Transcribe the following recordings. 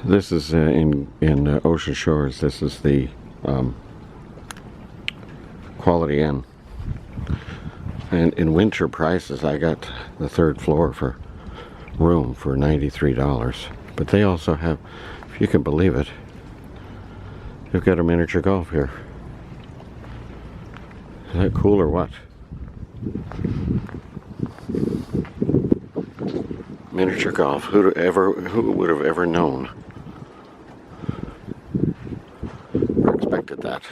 This is in Ocean Shores. This is the Quality Inn. And in winter prices, I got the third floor for room for $93. But they also have, if you can believe it, they've got a miniature golf here. Is that cool or what? Miniature golf. Who would have ever known? Or expected that?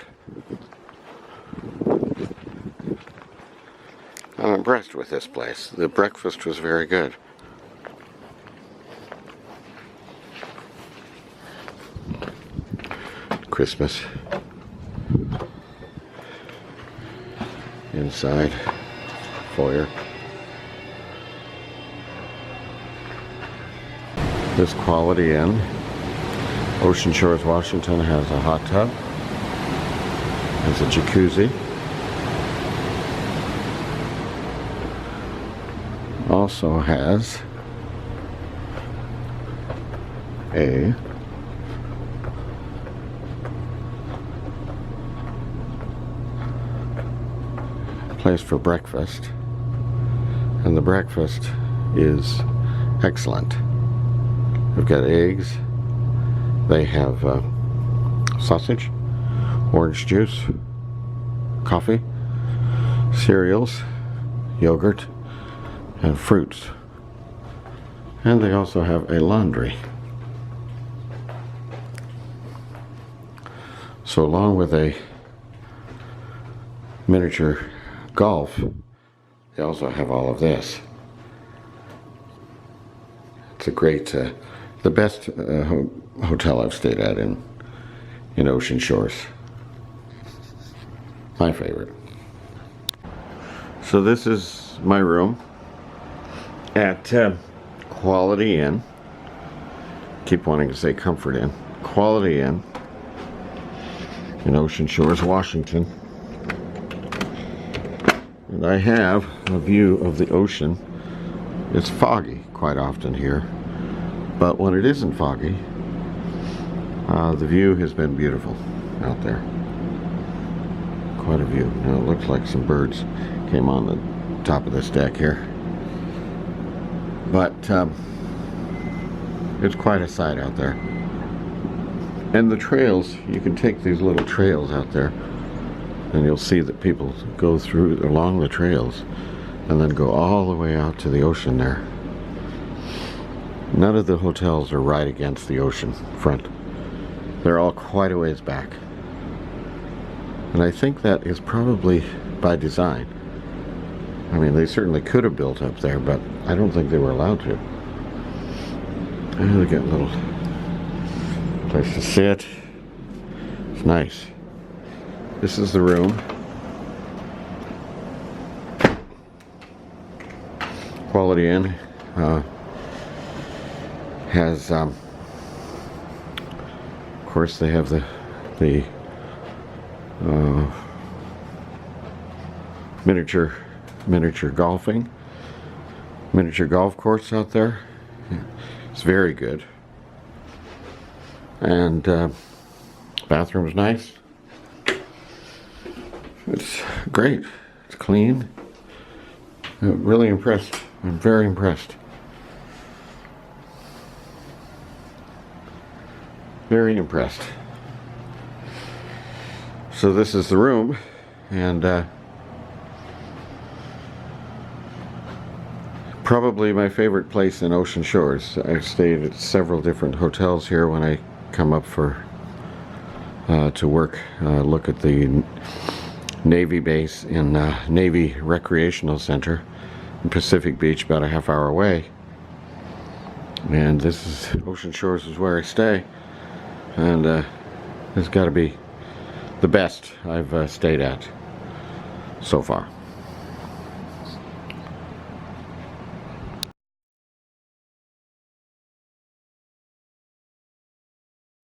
I'm impressed with this place. The breakfast was very good. Christmas. Inside. Foyer. This Quality Inn, Ocean Shores, Washington, has a hot tub, has a jacuzzi, also has a place for breakfast, and the breakfast is excellent. They've got eggs, they have sausage, orange juice, coffee, cereals, yogurt, and fruits. And they also have a laundry. So along with a miniature golf, they also have all of this. It's a great, the best hotel I've stayed at in Ocean Shores. My favorite. So this is my room at Quality Inn. Keep wanting to say Comfort Inn. Quality Inn in Ocean Shores, Washington. And I have a view of the ocean. It's foggy quite often here, but when it isn't foggy, the view has been beautiful out there. Quite a view. Now it looks like some birds came on the top of this deck here, but it's quite a sight out there. And the trails, you can take these little trails out there, and you'll see that people go through along the trails and then go all the way out to the ocean there. None of the hotels are right against the ocean front. They're all quite a ways back. And I think that is probably by design. I mean, they certainly could have built up there, but I don't think they were allowed to. And they got a little place to sit. It's nice. This is the room. Quality Inn has, of course, they have the miniature golfing, miniature golf course out there. It's very good, and bathroom's nice. It's great. It's clean. I'm really impressed. I'm very impressed. Very impressed. So this is the room, and probably my favorite place in Ocean Shores. I've stayed at several different hotels here when I come up for to work, look at the Navy base in Navy Recreational Center in Pacific Beach, about a half-hour away. And this is Ocean Shores is where I stay, and it's got to be the best I've stayed at so far.